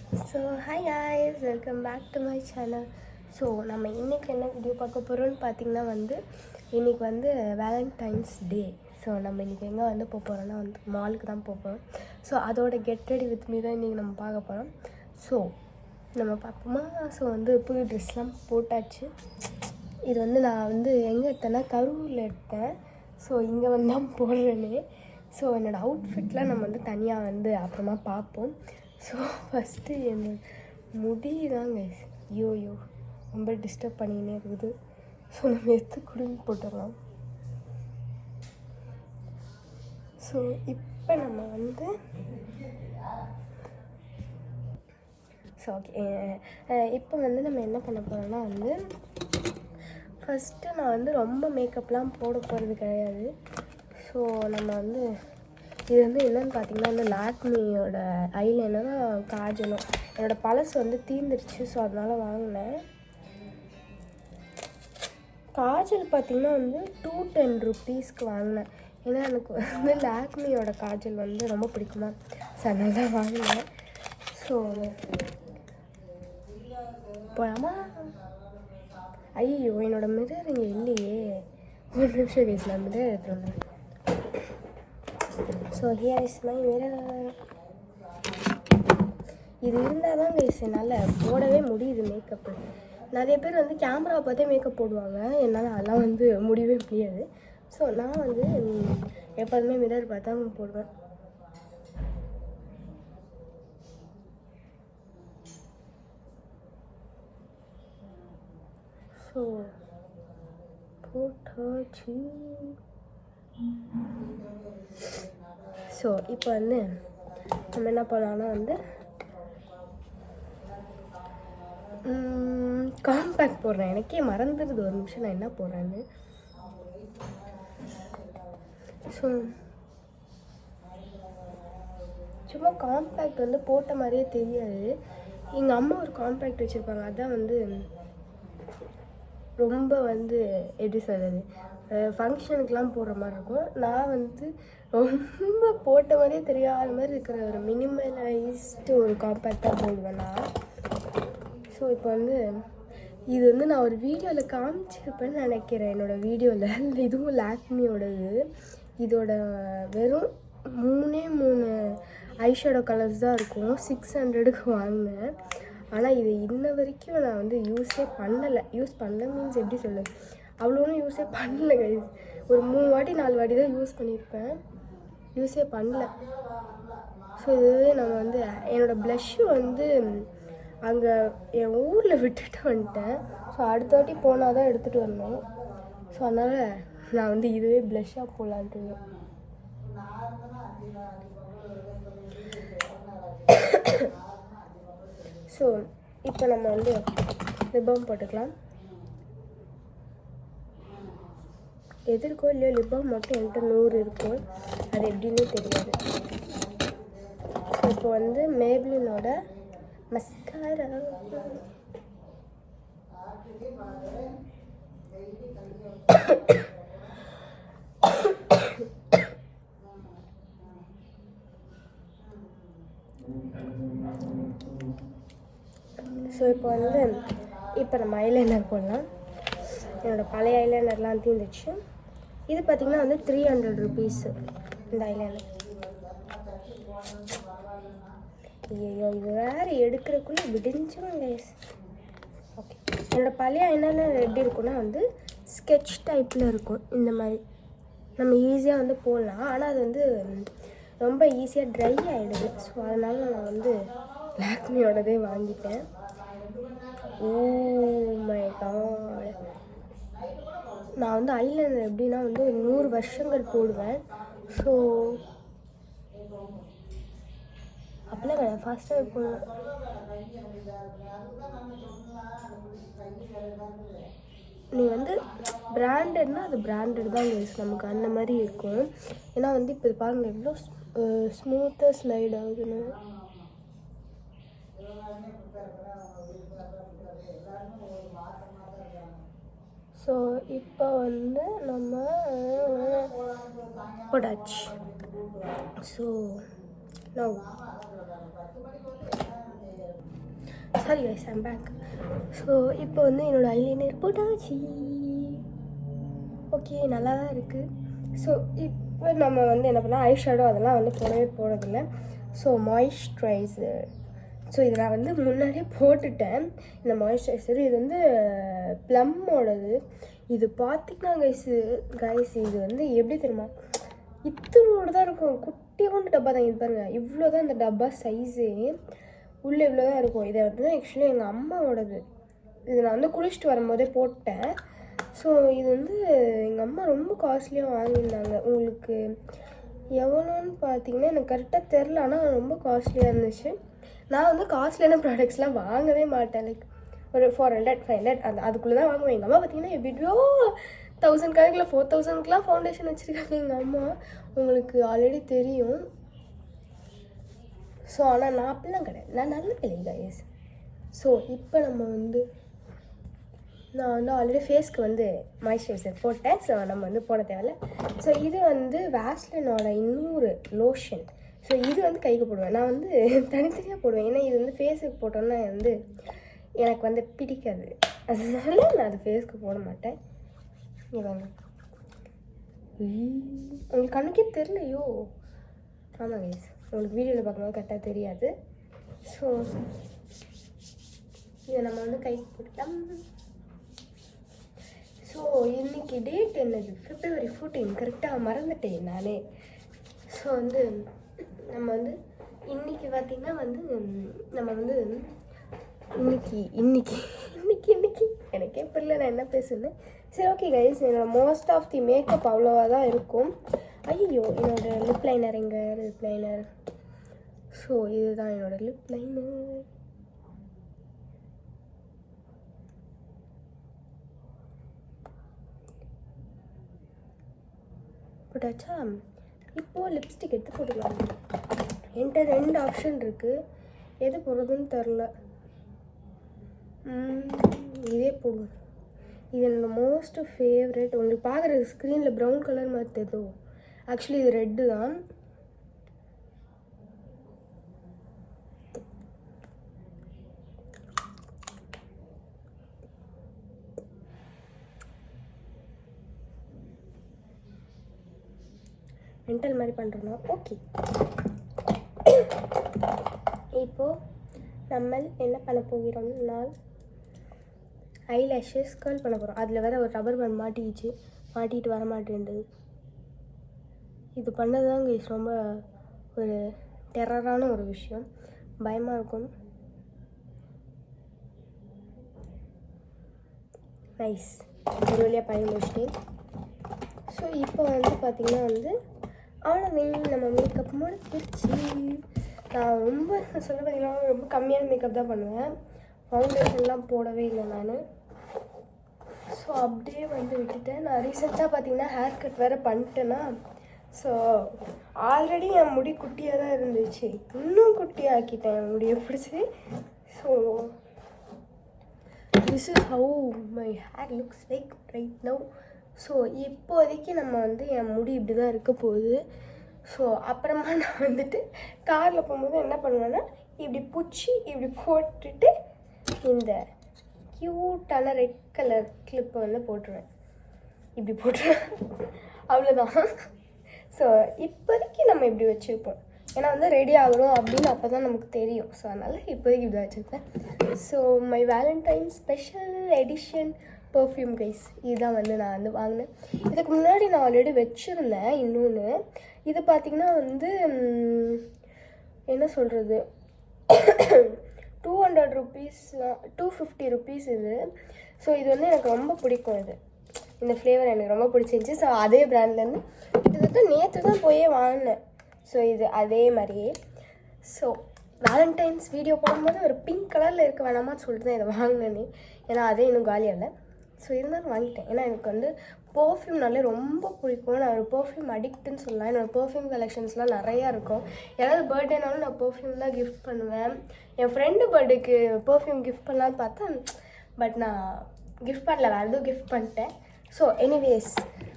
So hi guys, welcome back to my channel. So நம்ம இன்றைக்கி என்ன வீடியோ பார்க்க போகிறோன்னு பார்த்தீங்கன்னா இன்றைக்கி வேலண்டைன்ஸ் டே. ஸோ நம்ம இன்றைக்கி எங்கே போக போகிறோன்னா மாலுக்கு தான் போகிறோம். ஸோ அதோட கெட் ரெடி வித் மீ தான் இன்றைக்கி நம்ம பார்க்க போகிறோம். ஸோ நம்ம பார்ப்போமா? ஸோ புது ட்ரெஸ்லாம் போட்டாச்சு. இது நான் எங்கே எடுத்தேன்னா கரூரில் எடுத்தேன். ஸோ இங்கே தான் போடுறேன்னு. ஸோ என்னோடய அவுட்ஃபிட்லாம் நம்ம தனியாக அப்புறமா பார்ப்போம். ஸோ ஃபஸ்ட்டு என்னோட முடி தாங்க ஐயோ ரொம்ப டிஸ்டர்ப் பண்ணினே இருக்குது. ஸோ நம்ம எடுத்து குடும்பி போட்டுடலாம். ஸோ இப்போ நம்ம ஸோ ஓகே, இப்போ நம்ம என்ன பண்ண போகிறோன்னா ஃபஸ்ட்டு நான் ரொம்ப மேக்கப்லாம் போட போகிறது கிடையாது. ஸோ நம்ம இது என்னென்னு பார்த்தீங்கன்னா லாக்மியோட ஐலைனரும் காஜலும் என்னோடய பழசு தீர்ந்துருச்சு. ஸோ அதனால் வாங்கினேன். காஜல் பார்த்திங்கன்னா 210 rupeesக்கு வாங்கினேன். ஏன்னா எனக்கு லாக்மியோட காஜல் ரொம்ப பிடிக்குமா. ஸோ அதனால தான் வாங்கினேன். ஸோ போலாமா? ஐயோ என்னோடய மிரர் இங்கே இல்லையே. ஒரு நிமிஷம் கேஸ், நான் மிரர் எடுத்துகிட்டு வந்தேன். So here is my mirror. இது இருந்தால் தான் கைஸ் என்னால் போடவே முடியுது மேக்கப்பு. நிறைய பேர் கேமராவை பார்த்தே மேக்கப் போடுவாங்க. என்னால் அதெல்லாம் முடியவே முடியாது. ஸோ நான் எப்போதுமே மிரர் பார்த்தா போடுவேன். ஸோ போட்டாச்சு. ஸோ இப்போ நம்ம என்ன பண்ணலாம்னா காம்பேக்ட் போடுறேன். எனக்கே மறந்துடுது ஒரு நிமிஷம் நான் என்ன போடுறேன்னு. ஸோ சும்மா காம்பேக்ட் போட்ட மாதிரியே தெரியாது. எங்கள் அம்மா ஒரு காம்பேக்ட் வச்சுருப்பாங்க. அதான் ரொம்ப எப்படி சொல்கிறது, ஃபங்க்ஷனுக்கெலாம் போடுற மாதிரி இருக்கும். நான் ரொம்ப போட்ட மாதிரியே தெரியாத மாதிரி இருக்கிற ஒரு மினிமலைஸ்டு ஒரு காம்பேக்டாக போடுவேன் நான். ஸோ இப்போ இது நான் ஒரு வீடியோவில் காமிச்சிருப்பேன்னு நினைக்கிறேன். என்னோடய வீடியோவில் இதுவும் லாக்மியோடது. இதோட வெறும் 3 ஐஷேடோ கலர்ஸ் தான் இருக்கும். 600க்கு வாங்கினேன். ஆனால் இது இன்ன வரைக்கும் நான் யூஸே பண்ணலை. யூஸ் பண்ணல மீன்ஸ் எப்படி சொல்லுது, அவ்வளோன்னு யூஸே பண்ணல கைஸ். ஒரு 3 வாட்டி 4 வாட்டி தான் யூஸ் பண்ணியிருப்பேன். யூஸே பண்ணல. ஸோ இதுவே நம்ம என்னோடய ப்ளஷ்ஷு அங்கே என் ஊரில் விட்டுட்டு வந்துட்டேன். ஸோ அடுத்த வாட்டி போனால் தான் எடுத்துகிட்டு வரணும். ஸோ அதனால் நான் இதுவே ப்ளஷ்ஷாக போடலான்ட்டு. ஸோ இப்போ நம்ம லிப்பம் போட்டுக்கலாம். எதிர்க்கோ இல்லையோ லிப்பம் மட்டும் என்கிட்ட 100 இருக்கும். அது எப்படின்னு தெரியாது. ஸோ இப்போ மேப்ளினோட மஸ்காரா. ஸோ இப்போ நம்ம ஐலைனர் போடலாம். என்னோடய பழைய ஐலைனர்லாம் தீர்ந்துச்சு. இது பார்த்திங்கன்னா 300 rupees இந்த ஐலைனர். ஐயோ இது வேறு எடுக்கிறதுக்குள்ளே விடிஞ்சிடும் கைஸ். ஓகே, என்னோடய பழைய ஐலைனர் எப்படி இருக்குன்னா ஸ்கெட்ச் டைப்பில் இருக்கும். இந்த மாதிரி நம்ம ஈஸியாக போடலாம். ஆனால் அது ரொம்ப ஈஸியாக ட்ரை ஆகிடுது. ஸோ அதனால் நான் லாக்மியோடதே வாங்கிட்டேன். ஓ மை காட், நான் ஐலைனர் எப்படின்னா 100 வருஷங்கள் போடுவேன். ஸோ அப்படிலாம் கிடையாது, ஃபாஸ்ட்டாக போடுவேன். நீ பிராண்டட்னா அது பிராண்டட் தான் யூஸ், நமக்கு அந்த மாதிரி இருக்கும். ஏன்னா இப்போ பாருங்கள் எவ்வளோ ஸ்மூத்தாக ஸ்லைட் ஆகுதுன்னு. ஸோ இப்போ நம்ம போட்டாச்சு. So no sorry guys, I'm back. So இப்போ வந்து என்னோடய ஐலைனர் போட்டாச்சு. ஓகே, நல்லா தான் இருக்குது. ஸோ இப்போ நம்ம வந்து என்ன பண்ணால் ஐ ஷேடோ அதெல்லாம் வந்து போடவே போடுறதில்ல. ஸோ மாய்ஸ்சரைசர், ஸோ இதை நான் வந்து முன்னாடியே போட்டுட்டேன். இந்த மாய்ஸ்சரைசர் இது வந்து ப்ளம்மோடது. இது பார்த்திங்கன்னா கைஸ் இது வந்து எப்படி தெரியுமா, இத்தனோடு தான் இருக்கும். குட்டியோண்டு டப்பா தான். இது பாருங்கள், இவ்வளோ தான் இந்த டப்பா சைஸே. உள்ளே இவ்வளோ தான் இருக்கும். இதை வந்து ஆக்சுவலி எங்கள் அம்மாவோடது. இது நான் வந்து குளிச்சுட்டு வரும்போதே போட்டேன். ஸோ இது வந்து எங்கள் அம்மா ரொம்ப காஸ்ட்லியாக வாங்கியிருந்தாங்க. உங்களுக்கு எவ்வளோன்னு பார்த்தீங்கன்னா எனக்கு கரெக்டாக தெரில, ஆனால் ரொம்ப காஸ்ட்லியாக இருந்துச்சு. நான் வந்து காஸ்ட்லியான ப்ராடக்ட்ஸ்லாம் வாங்கவே மாட்டேன். லைக் ஒரு 400 500 அதுக்குள்ளே தான் வாங்குவேன். எங்கள் அம்மா பார்த்தீங்கன்னா எப்படியோ 1000 கணக்கில் 4000க்குலாம் ஃபவுண்டேஷன் வச்சுருக்காங்க எங்கள் அம்மா. உங்களுக்கு ஆல்ரெடி தெரியும். ஸோ ஆனால் நான் அப்படிலாம் கிடையாது, நான் நல்ல பிள்ளை கைஸ். ஸோ இப்போ நம்ம வந்து நான் வந்து ஆல்ரெடி ஃபேஸ்க்கு வந்து மாய்ஸ்சரைசர் போட்டேன். ஸோ நம்ம வந்து போட தேவையில்ல. ஸோ இது வந்து வேஸ்லினோட இன்னொரு லோஷன். ஸோ இது வந்து கைக்கு போடுவேன். நான் வந்து தனித்தனியாக போடுவேன். ஏன்னா இது வந்து ஃபேஸுக்கு போட்டோன்னா வந்து எனக்கு வந்து பிடிக்காது. அதனால நான் அது ஃபேஸ்க்கு போட மாட்டேன். இவங்க உங்களுக்கு கண்ணுக்கே தெரியலையோ? ஆமாம் கைஸ், உங்களுக்கு வீடியோவில் பார்க்கும்போது கரெக்டாக தெரியாது. ஸோ இதை நம்ம வந்து கைக்கு போட்டுக்கலாம். ஸோ இன்றைக்கி டேட் என்னது? February 14. கரெக்டாக மறந்துட்டேன் நானே. ஸோ வந்து நம்ம வந்து இன்றைக்கி பார்த்திங்கன்னா வந்து நம்ம வந்து இன்னைக்கு எனக்கே புரியல நான் என்ன பேசுனேன். சரி ஓகே கைஸ், என்னோட மோஸ்ட் ஆஃப் தி மேக்கப் அவ்வளோவா தான் இருக்கும். ஐயோ, என்னோடய லிப் லைனர் எங்கே? Lip liner. ஸோ இதுதான் என்னோடய லிப் லைனர். போட்டாச்சா? இப்போது லிப்ஸ்டிக் எடுத்து போட்டுக்கலாம். என்கிட்ட 2 ஆப்ஷன் இருக்குது, எது போடுறதுன்னு தெரில. இதே போடுவோம். இது என்னோடய மோஸ்ட் ஃபேவரட். உங்களுக்கு பார்க்குற ஸ்க்ரீனில் ப்ரௌன் கலர் மாதிரி தெரியுதோ, ஆக்சுவலி இது ரெட்டு தான். மென்டல் மாதிரி பண்ணுறோன்னா ஓகே. இப்போது நம்ம என்ன பண்ண போகிறோம்னா ஐலேஷஸ் கர்ல் பண்ண போகிறோம். அதில் வேறு ஒரு ரப்பர் பேண்ட் மாட்டிட்டு வர மாட்டேன்டுது. இது பண்ணது தாங்க ரொம்ப ஒரு டெரரான ஒரு விஷயம். பயமாக இருக்கும். நைஸ், ஒரு வழியாக பண்ணி முடிச்சிட்டேன். ஸோ இப்போ வந்து பார்த்திங்கன்னா வந்து அவ்வளோதான், நம்ம மேக்கப் முடிச்சிருச்சு. நான் ரொம்ப சொல்ல பார்த்தீங்கன்னா ரொம்ப கம்மியான மேக்கப் தான் பண்ணுவேன். ஃபவுண்டேஷன்லாம் போடவே இல்லை நான். ஸோ அப்படியே வந்து விட்டுட்டேன். நான் ரீசெண்டாக பார்த்தீங்கன்னா ஹேர் கட் வேறு பண்ணிட்டேன்னா, ஸோ ஆல்ரெடி என் முடி குட்டியாக தான் இருந்துச்சு, இன்னும் குட்டியாக ஆக்கிட்டேன் என் முடியை பிடிச்சி. So this is how my hair looks like right now. So இப்போதைக்கு நம்ம வந்து என் முடி இப்படி தான் இருக்க போகுது. ஸோ அப்புறமா நான் வந்துட்டு காரில் போகும்போது என்ன பண்ணுவேன்னா இப்படி பிடிச்சி இப்படி போட்டுட்டு இந்த க்யூட்டான ரெட் கலர் கிளிப்பை வந்து போட்டுருவேன். இப்படி போட்டுருவேன், அவ்வளோதான். ஸோ இப்போதைக்கு நம்ம இப்படி வச்சுருப்போம். ஏன்னா வந்து ரெடி ஆகிறோம் அப்படின்னு அப்போ தான் நமக்கு தெரியும். ஸோ அதனால் இப்போதைக்கு இப்படி வச்சுருப்பேன். So my Valentine special edition perfume guys, இதுதான் வந்து நான் வந்து வாங்கினேன். இதுக்கு முன்னாடி நான் ஆல்ரெடி வச்சுருந்தேன் இன்னொன்று. இது பார்த்திங்கன்னா வந்து என்ன சொல்கிறது, 200 rupees 250 rupees இது. ஸோ இது வந்து எனக்கு ரொம்ப பிடிக்கும். இந்த ஃப்ளேவர் எனக்கு ரொம்ப பிடிச்சிருந்துச்சி. ஸோ அதே ப்ராண்ட்லேருந்து கிட்டத்தட்ட நேற்று தான் போயே வாங்கினேன். ஸோ இது அதே மாதிரியே. ஸோ வேலண்டைன்ஸ் வீடியோ போடும்போது ஒரு பிங்க் கலரில் இருக்க வேணாமான்னு சொல்லிட்டு தான் இதை வாங்கினேனே. ஏன்னா அதே இன்னும் காலியாகலை. ஸோ இருந்தாலும் வாங்கிட்டேன். ஏன்னா எனக்கு வந்து பர்ஃப்யூம்னாலே ரொம்ப பிடிக்கும். நான் ஒரு பர்ஃப்யூம் அடிக்ட்டுன்னு சொல்லலாம். என்னோடய பர்ஃப்யூம் கலெக்ஷன்ஸ்லாம் நிறையா இருக்கும். யாராவது பர்த்டேனாலும் நான் பர்ஃப்யூம் தான் கிஃப்ட் பண்ணுவேன். என் ஃப்ரெண்டு பர்த்டேக்கு பர்ஃப்யூம் கிஃப்ட் பண்ணலான்னு பார்த்தேன், பட் நான் கிஃப்ட் பண்ணல, வேறு எதுவும் கிஃப்ட் பண்ணிட்டேன். So anyways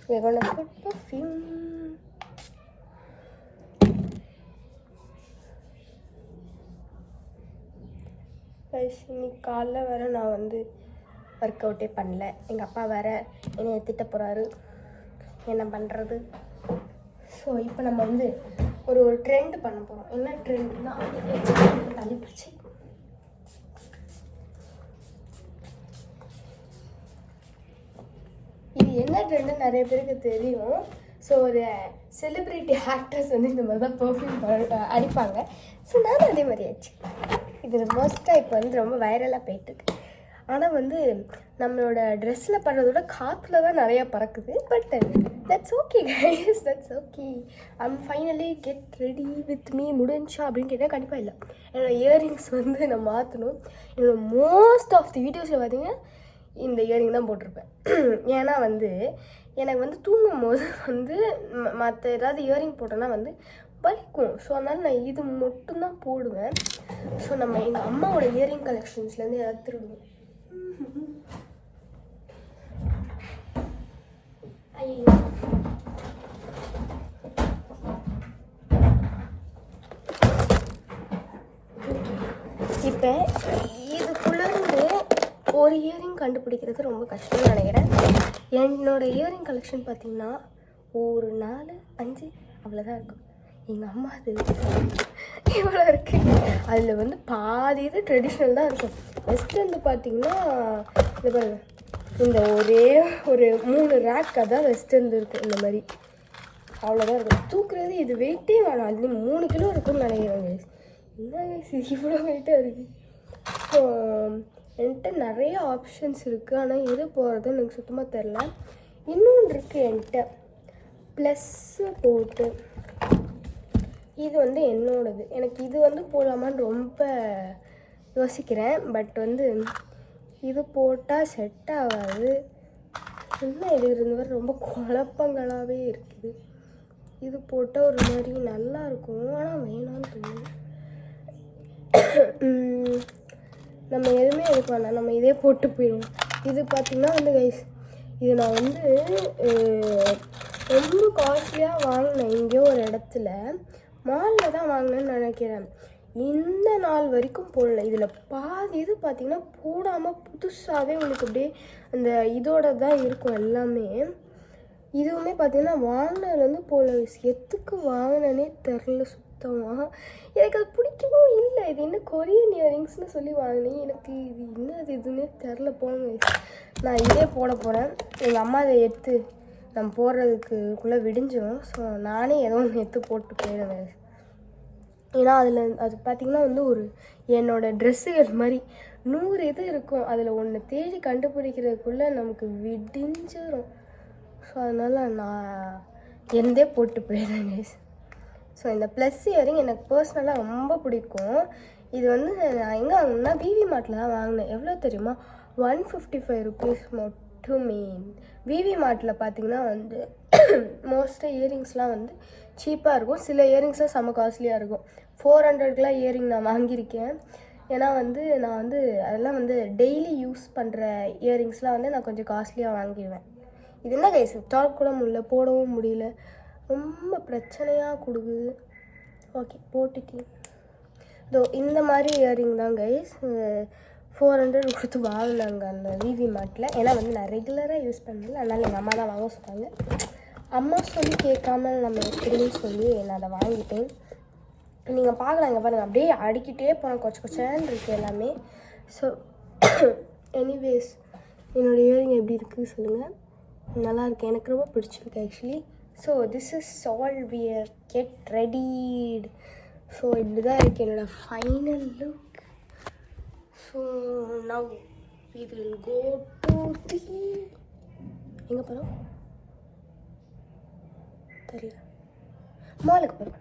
we are gonna put perfume. Guys. இன்னைக்கு காலைல வேறு நான் வந்து ஒர்க் அவுட்டே பண்ணல. எங்கள் அப்பா வேறு என்னை திட்ட போகிறாரு, என்ன பண்ணுறது. ஸோ இப்போ நம்ம வந்து ஒரு ட்ரெண்ட் பண்ண போகிறோம். என்ன ட்ரெண்ட்னா தள்ளி பிடிச்சி இது என்ன ட்ரெண்டுன்னு நிறைய பேருக்கு தெரியும். ஸோ ஒரு செலிப்ரிட்டி ஆக்டர்ஸ் வந்து இந்த மாதிரி தான் பர்ஃப்யூம் அடிப்பாங்க. ஸோ நானும் அதே மாதிரி ஆச்சு. இது மோஸ்ட்டாக இப்போ வந்து ரொம்ப வைரலாக போயிட்டுருக்கு. ஆனால் வந்து நம்மளோட ட்ரெஸ்ஸில் படுறதோட காற்றுல தான் நிறையா பறக்குது. But that's okay guys, that's okay. I'm finally get ready with me. முடிஞ்சா அப்படின்னு கேட்டால் கண்டிப்பாக இல்லை. என்னோடய இயரிங்ஸ் வந்து நான் மாற்றணும். என்னோடய மோஸ்ட் ஆஃப் தி வீடியோஸில் பார்த்தீங்கன்னா இந்த இயரிங் தான் போட்டிருப்பேன். ஏன்னா வந்து எனக்கு வந்து தூங்கும் போது வந்து மற்ற ஏதாவது இயரிங் போட்டோன்னா வந்து வலிக்கும். ஸோ அதனால் நான் இது மட்டும்தான் போடுவேன். ஸோ நம்ம எங்கள் அம்மாவோட இயரிங் கலெக்ஷன்ஸ்லேருந்து ஏதாவது திருடுவோம். ஐயோ இப்போ இதுக்குள்ளேருந்து ஒரு இயரிங் கண்டுபிடிக்கிறது ரொம்ப கஷ்டம்னு நினைக்கிறேன். என்னோடய இயரிங் கலெக்ஷன் பார்த்திங்கன்னா ஒரு 4 5 அவ்வளோதான் இருக்கும். எங்கள் அம்மா அது இவ்வளோ இருக்குது. அதில் வந்து பாதி இது ட்ரெடிஷ்னல் தான் இருக்கும். வெஸ்டர்ன் பார்த்திங்கன்னா இந்த பாருங்க, இந்த ஒரே ஒரு 3 ரேக் தான் வெஸ்டர்ன் இருக்கும். இந்த மாதிரி அவ்வளோதான் இருக்கும். தூக்குறது இது வெயிட்டே வேணாம். அது 3 கிலோ இருக்குன்னு நினைக்கிறேங்க. என்ன இவ்வளோ வெயிட்டாக இருக்குது. ஸோ என்கிட்ட நிறைய ஆப்ஷன்ஸ் இருக்குது. ஆனால் எது போகிறதுன்னு எனக்கு சுத்தமாக தெரில. இன்னொன்று இருக்குது என்கிட்ட, ப்ளஸ்ஸு போட்டு. இது வந்து என்னோடது. எனக்கு இது வந்து போடலாமான்னு ரொம்ப யோசிக்கிறேன். பட் வந்து இது போட்டால் செட் ஆகாது. என்ன இது இருந்தவரை ரொம்ப குழப்பங்களாகவே இருக்குது. இது போட்டால் ஒரு மாதிரி நல்லாயிருக்கும், ஆனால் வேணான்னு தோணுது. நம்ம எதுவுமே எடுக்க வேணாம், நம்ம இதே போட்டு போயிடுவோம். இது பார்த்திங்கன்னா வந்து கைஸ், இது நான் வந்து ரொம்ப காஸ்ட்லியாக வாங்கினேன். எங்கேயோ ஒரு இடத்துல மாலில் தான் வாங்கினேன்னு நினைக்கிறேன். இந்த நாள் வரைக்கும் போடல. இதில் பாதி இது பார்த்திங்கன்னா போடாமல் புதுசாகவே உங்களுக்கு அப்படியே அந்த இதோட தான் இருக்கும் எல்லாமே. இதுவுமே பார்த்திங்கன்னா வாங்கினதுலேருந்து போடல. எத்துக்கு வாங்கினேனே தெரில சுத்தமாக. எனக்கு அது பிடிக்கவும் இல்லை. இது என்ன கொரியன் இயரிங்ஸ்னு சொல்லி வாங்கினேன். எனக்கு இது என்ன இதுன்னே தெரில. போங்க, நான் இதே போட போகிறேன். எங்கள் அம்மா அதை எடுத்து நம்ம போடுறதுக்குள்ளே விடிஞ்சிடும். ஸோ நானே ஏதோ ஒன்று எடுத்து போட்டு போயிடுவேன். ஏன்னா அதில் அது பார்த்திங்கன்னா வந்து ஒரு என்னோடய ட்ரெஸ்ஸுகள் மாதிரி 100 இது இருக்கும். அதில் ஒன்று தேடி கண்டுபிடிக்கிறதுக்குள்ளே நமக்கு விடிஞ்சிடும். ஸோ அதனால் நான் எந்தே போட்டு போயிடுறேன் கைஸ். ஸோ இந்த ப்ளஸ் இயரிங் எனக்கு பர்சனலாக ரொம்ப பிடிக்கும். இது வந்து நான் எங்கே வாங்கினா விவி மார்ட்டில் தான் வாங்கினேன். எவ்வளோ தெரியுமா? 155 ருபீஸ் மட்டுமே. விவி மார்ட்டில் பார்த்திங்கன்னா வந்து மோஸ்ட்டாக இயரிங்ஸ்லாம் வந்து சீப்பாக இருக்கும். சில இயரிங்ஸ்லாம் செம்ம காஸ்ட்லியாக இருக்கும். 400க்குலாம் இயரிங் நான் வாங்கியிருக்கேன். ஏன்னா வந்து நான் வந்து அதெல்லாம் வந்து டெய்லி யூஸ் பண்ணுற இயரிங்ஸ்லாம் வந்து நான் கொஞ்சம் காஸ்ட்லியாக வாங்கிடுவேன். இது என்ன கைஸ், டாக் கூட முடியல, போடவும் முடியல, ரொம்ப பிரச்சனையாக கொடுக்குது. ஓகே, போட்டுட்டு இதோ இந்த மாதிரி இயரிங் தான் கைஸ் 400 கொடுத்து வாங்கினாங்க அந்த விவி மார்ட்டில். ஏன்னா வந்து நான் ரெகுலராக யூஸ் பண்ணல, அதனால் எங்கள் அம்மா தான் வாங்க சொன்னாங்க. அம்மா சொல்லி கேட்காம நம்ம எப்படின்னு சொல்லி நான் அதை வாங்கிட்டேன். நீங்கள் பார்க்கலாம், இங்கே பாருங்கள், அப்படியே அடிக்கிட்டே போனேன். கொச்சேன்னு இருக்குது எல்லாமே. ஸோ எனிவேஸ், என்னோடய இயரிங் எப்படி இருக்குது சொல்லுங்கள். நல்லாயிருக்கு, எனக்கு ரொம்ப பிடிச்சிருக்கு actually. So this is all we are get readied. So இப்படி தான் இருக்குது என்னோடய final look. So now we will go to the எங்கே போகிறோம் தெரியல, மாலுக்கு போகிறோம்.